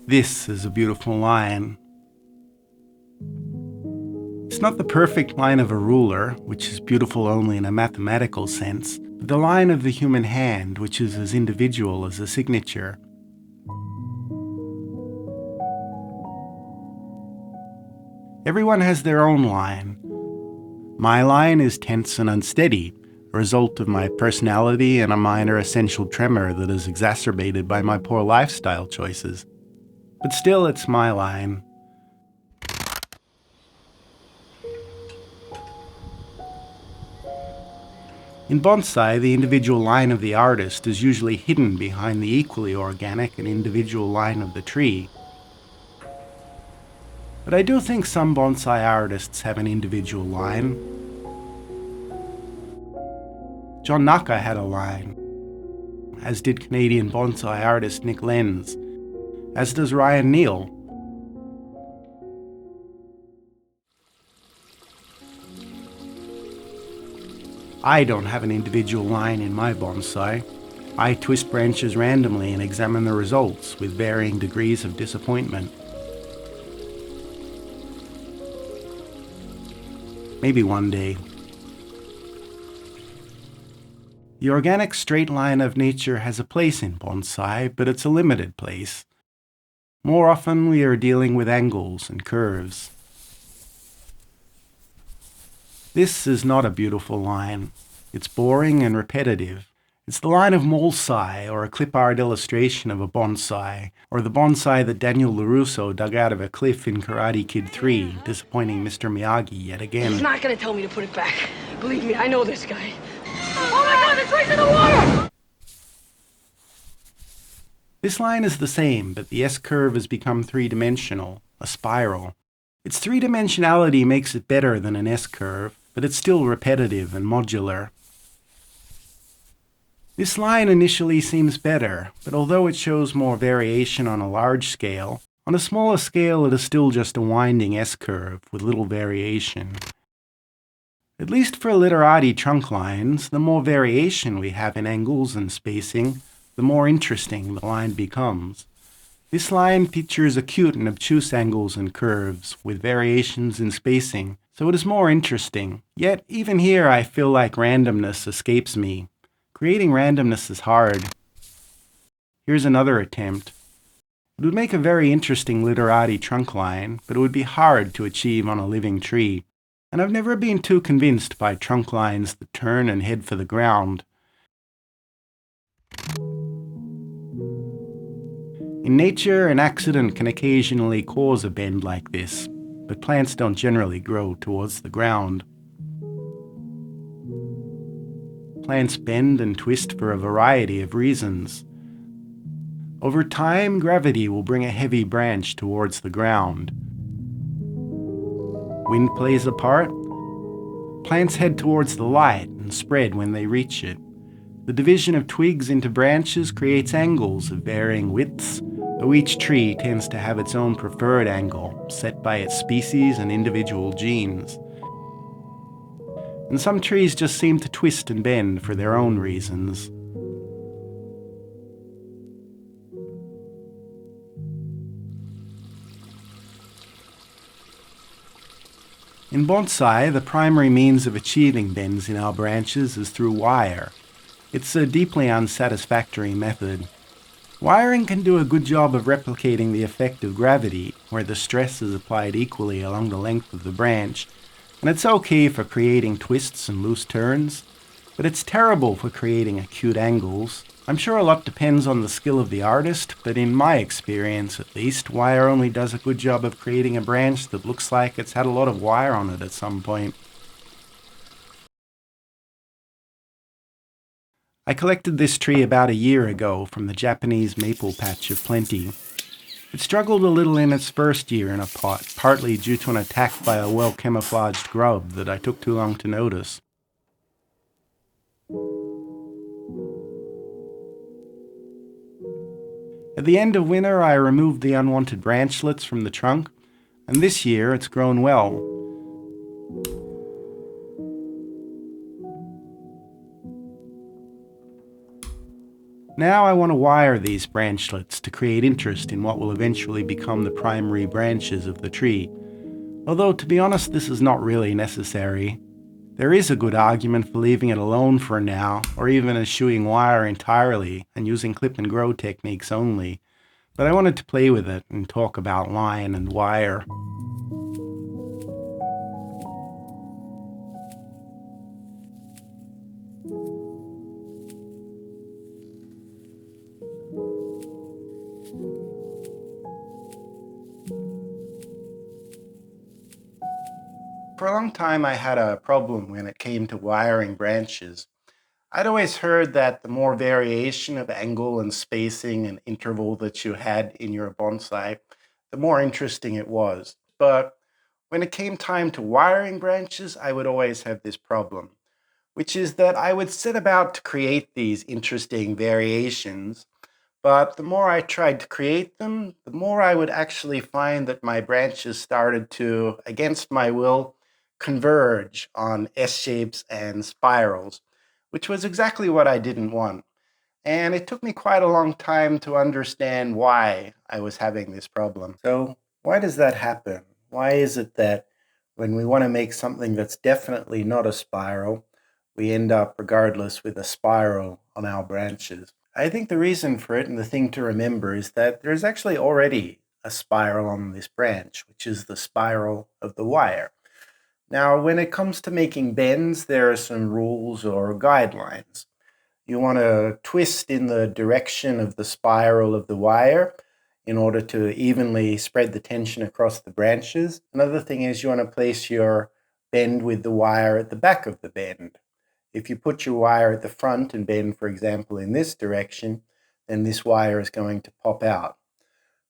This is a beautiful line. It's not the perfect line of a ruler, which is beautiful only in a mathematical sense, but the line of the human hand, which is as individual as a signature. Everyone has their own line. My line is tense and unsteady, a result of my personality and a minor essential tremor that is exacerbated by my poor lifestyle choices. But still, it's my line. In bonsai, the individual line of the artist is usually hidden behind the equally organic and individual line of the tree. But I do think some bonsai artists have an individual line. John Naka had a line, as did Canadian bonsai artist Nick Lenz, as does Ryan Neal. I don't have an individual line in my bonsai. I twist branches randomly and examine the results with varying degrees of disappointment. Maybe one day. The organic straight line of nature has a place in bonsai, but it's a limited place. More often we are dealing with angles and curves. This is not a beautiful line. It's boring and repetitive. It's the line of molsai, or a clip art illustration of a bonsai, or the bonsai that Daniel LaRusso dug out of a cliff in Karate Kid 3, disappointing Mr. Miyagi yet again. He's not gonna tell me to put it back. Believe me, I know this guy. Oh my God, the tree's in the water! This line is the same, but the S-curve has become three-dimensional, a spiral. Its three-dimensionality makes it better than an S-curve, but it's still repetitive and modular. This line initially seems better, but although it shows more variation on a large scale, on a smaller scale it is still just a winding S-curve with little variation. At least for literati trunk lines, the more variation we have in angles and spacing, the more interesting the line becomes. This line features acute and obtuse angles and curves, with variations in spacing, so it is more interesting. Yet, even here I feel like randomness escapes me. Creating randomness is hard. Here's another attempt. It would make a very interesting literati trunk line, but it would be hard to achieve on a living tree. And I've never been too convinced by trunk lines that turn and head for the ground. In nature, an accident can occasionally cause a bend like this, but plants don't generally grow towards the ground. Plants bend and twist for a variety of reasons. Over time, gravity will bring a heavy branch towards the ground. Wind plays a part. Plants head towards the light and spread when they reach it. The division of twigs into branches creates angles of varying widths, though each tree tends to have its own preferred angle, set by its species and individual genes. And some trees just seem to twist and bend for their own reasons. In bonsai, the primary means of achieving bends in our branches is through wire. It's a deeply unsatisfactory method. Wiring can do a good job of replicating the effect of gravity, where the stress is applied equally along the length of the branch, and it's okay for creating twists and loose turns, but it's terrible for creating acute angles. I'm sure a lot depends on the skill of the artist, but in my experience at least, wire only does a good job of creating a branch that looks like it's had a lot of wire on it at some point. I collected this tree about a year ago from the Japanese maple patch of plenty. It struggled a little in its first year in a pot, partly due to an attack by a well-camouflaged grub that I took too long to notice. At the end of winter, I removed the unwanted branchlets from the trunk, and this year it's grown well. Now I want to wire these branchlets to create interest in what will eventually become the primary branches of the tree. Although, to be honest, this is not really necessary. There is a good argument for leaving it alone for now, or even eschewing wire entirely and using clip and grow techniques only, but I wanted to play with it and talk about line and wire. For a long time I had a problem when it came to wiring branches. I'd always heard that the more variation of angle and spacing and interval that you had in your bonsai, the more interesting it was. But when it came time to wiring branches, I would always have this problem, which is that I would set about to create these interesting variations, but the more I tried to create them, the more I would actually find that my branches started to, against my will, converge on S-shapes and spirals, which was exactly what I didn't want. And it took me quite a long time to understand why I was having this problem. So why does that happen? Why is it that when we want to make something that's definitely not a spiral, we end up regardless with a spiral on our branches? I think the reason for it, and the thing to remember, is that there's actually already a spiral on this branch, which is the spiral of the wire. Now, when it comes to making bends, there are some rules or guidelines. You want to twist in the direction of the spiral of the wire in order to evenly spread the tension across the branches. Another thing is you want to place your bend with the wire at the back of the bend. If you put your wire at the front and bend, for example, in this direction, then this wire is going to pop out.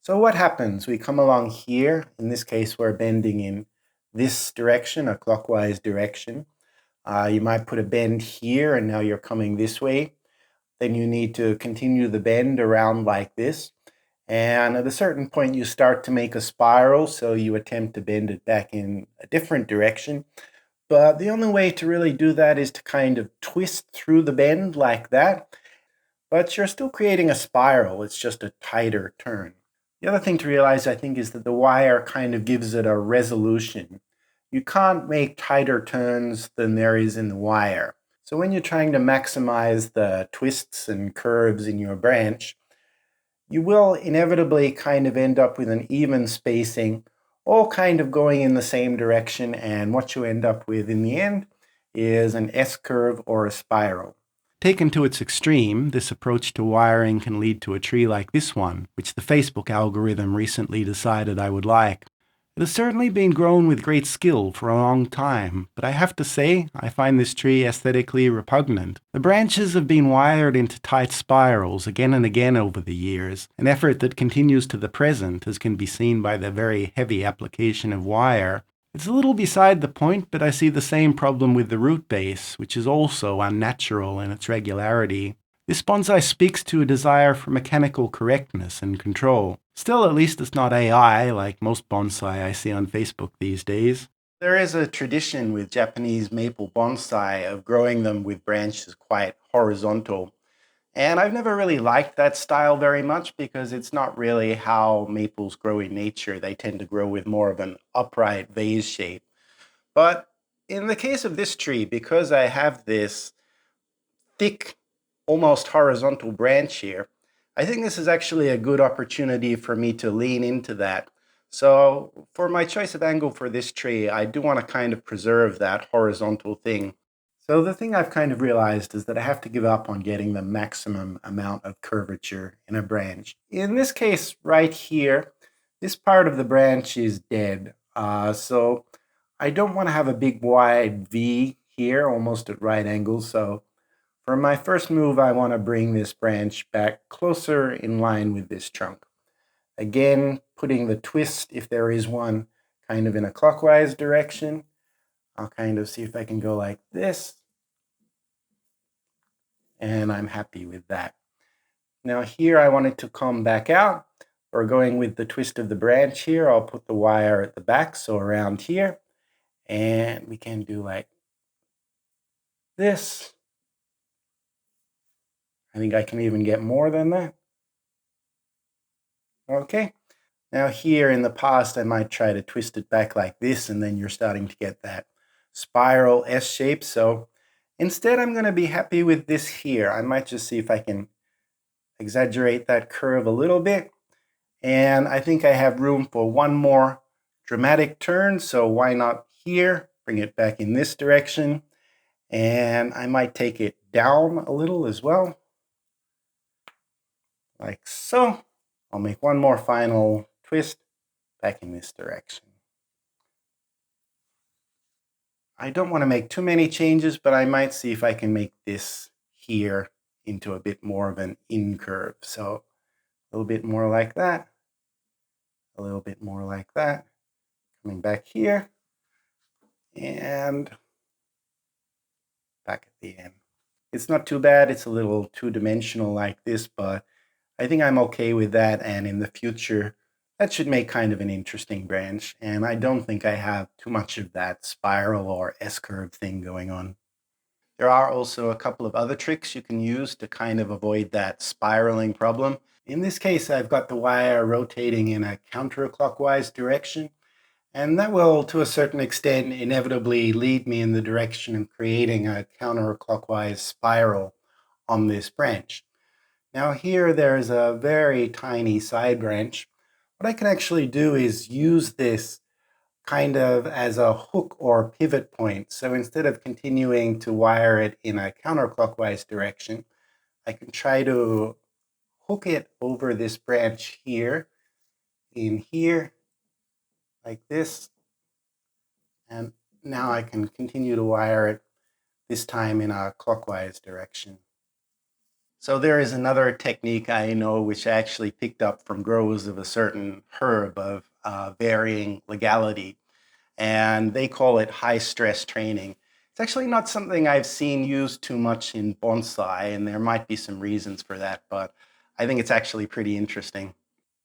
So what happens? We come along here. In this case, we're bending in this direction, a clockwise direction. You might put a bend here, and now you're coming this way. Then you need to continue the bend around like this. And at a certain point, you start to make a spiral, so you attempt to bend it back in a different direction. But the only way to really do that is to kind of twist through the bend like that. But you're still creating a spiral. It's just a tighter turn. The other thing to realize, I think, is that the wire kind of gives it a resolution. You can't make tighter turns than there is in the wire. So when you're trying to maximize the twists and curves in your branch, you will inevitably kind of end up with an even spacing, all kind of going in the same direction, and what you end up with in the end is an S-curve or a spiral. Taken to its extreme, this approach to wiring can lead to a tree like this one, which the Facebook algorithm recently decided I would like. It has certainly been grown with great skill for a long time, but I have to say, I find this tree aesthetically repugnant. The branches have been wired into tight spirals again and again over the years, an effort that continues to the present, as can be seen by the very heavy application of wire. It's a little beside the point, but I see the same problem with the root base, which is also unnatural in its regularity. This bonsai speaks to a desire for mechanical correctness and control. Still, at least it's not AI like most bonsai I see on Facebook these days. There is a tradition with Japanese maple bonsai of growing them with branches quite horizontal. And I've never really liked that style very much because it's not really how maples grow in nature. They tend to grow with more of an upright vase shape. But in the case of this tree, because I have this thick, almost horizontal branch here, I think this is actually a good opportunity for me to lean into that. So for my choice of angle for this tree, I do want to kind of preserve that horizontal thing. So the thing I've kind of realized is that I have to give up on getting the maximum amount of curvature in a branch. In this case right here, this part of the branch is dead. So I don't want to have a big wide V here, almost at right angles. So for my first move, I want to bring this branch back closer in line with this trunk. Again, putting the twist, if there is one, kind of in a clockwise direction. I'll kind of see if I can go like this. And I'm happy with that. Now here I want it to come back out. We're going with the twist of the branch here. I'll put the wire at the back, so around here. And we can do like this. I think I can even get more than that. Okay. Now here in the past, I might try to twist it back like this, and then you're starting to get that spiral S shape. So instead, I'm going to be happy with this here. I might just see if I can exaggerate that curve a little bit. And I think I have room for one more dramatic turn. So why not here? Bring it back in this direction. And I might take it down a little as well. Like so. I'll make one more final twist back in this direction. I don't want to make too many changes, but I might see if I can make this here into a bit more of an in curve. So a little bit more like that, a little bit more like that, coming back here, and back at the end. It's not too bad. It's a little two-dimensional like this, but I think I'm okay with that. And in the future, that should make kind of an interesting branch. And I don't think I have too much of that spiral or S-curve thing going on. There are also a couple of other tricks you can use to kind of avoid that spiraling problem. In this case, I've got the wire rotating in a counterclockwise direction, and that will, to a certain extent, inevitably lead me in the direction of creating a counterclockwise spiral on this branch. Now here there's a very tiny side branch. What I can actually do is use this kind of as a hook or pivot point. So instead of continuing to wire it in a counterclockwise direction, I can try to hook it over this branch here, in here, like this. And now I can continue to wire it, this time in a clockwise direction. So there is another technique I know which I actually picked up from growers of a certain herb of varying legality, and they call it high stress training. It's actually not something I've seen used too much in bonsai, and there might be some reasons for that, but I think it's actually pretty interesting.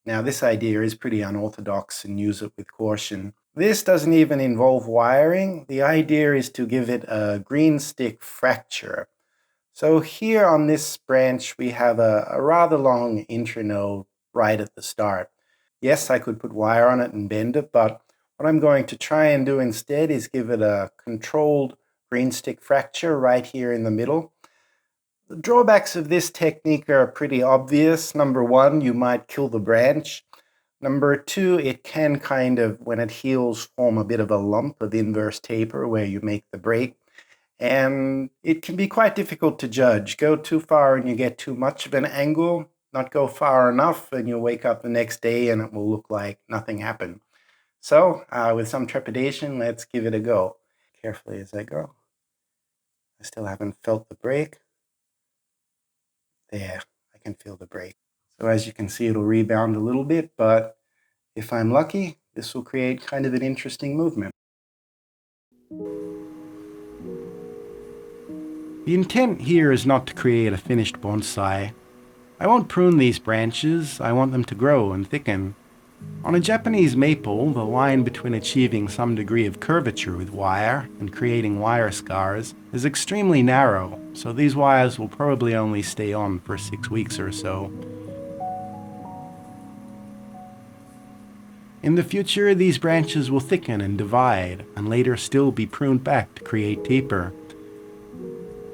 Now, this idea is pretty unorthodox and use it with caution. This doesn't even involve wiring. The idea is to give it a green stick fracture. So here on this branch, we have a rather long internode right at the start. Yes, I could put wire on it and bend it, but what I'm going to try and do instead is give it a controlled green stick fracture right here in the middle. The drawbacks of this technique are pretty obvious. Number one, you might kill the branch. Number two, it can kind of, when it heals, form a bit of a lump of inverse taper where you make the break. And it can be quite difficult to judge. Go too far and you get too much of an angle, not go far enough and you'll wake up the next day and it will look like nothing happened. So with some trepidation, let's give it a go. Carefully as I go. I still haven't felt the break. There, I can feel the break. So as you can see, it'll rebound a little bit, but if I'm lucky, this will create kind of an interesting movement. The intent here is not to create a finished bonsai. I won't prune these branches, I want them to grow and thicken. On a Japanese maple, the line between achieving some degree of curvature with wire and creating wire scars is extremely narrow, so these wires will probably only stay on for 6 weeks or so. In the future, these branches will thicken and divide, and later still be pruned back to create taper.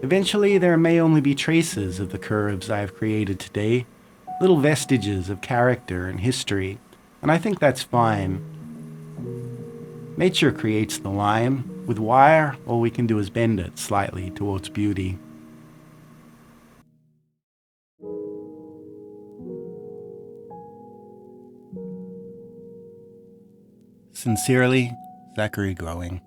Eventually, there may only be traces of the curves I have created today, little vestiges of character and history, and I think that's fine. Nature creates the line. With wire, all we can do is bend it slightly towards beauty. Sincerely, Zachary Growing.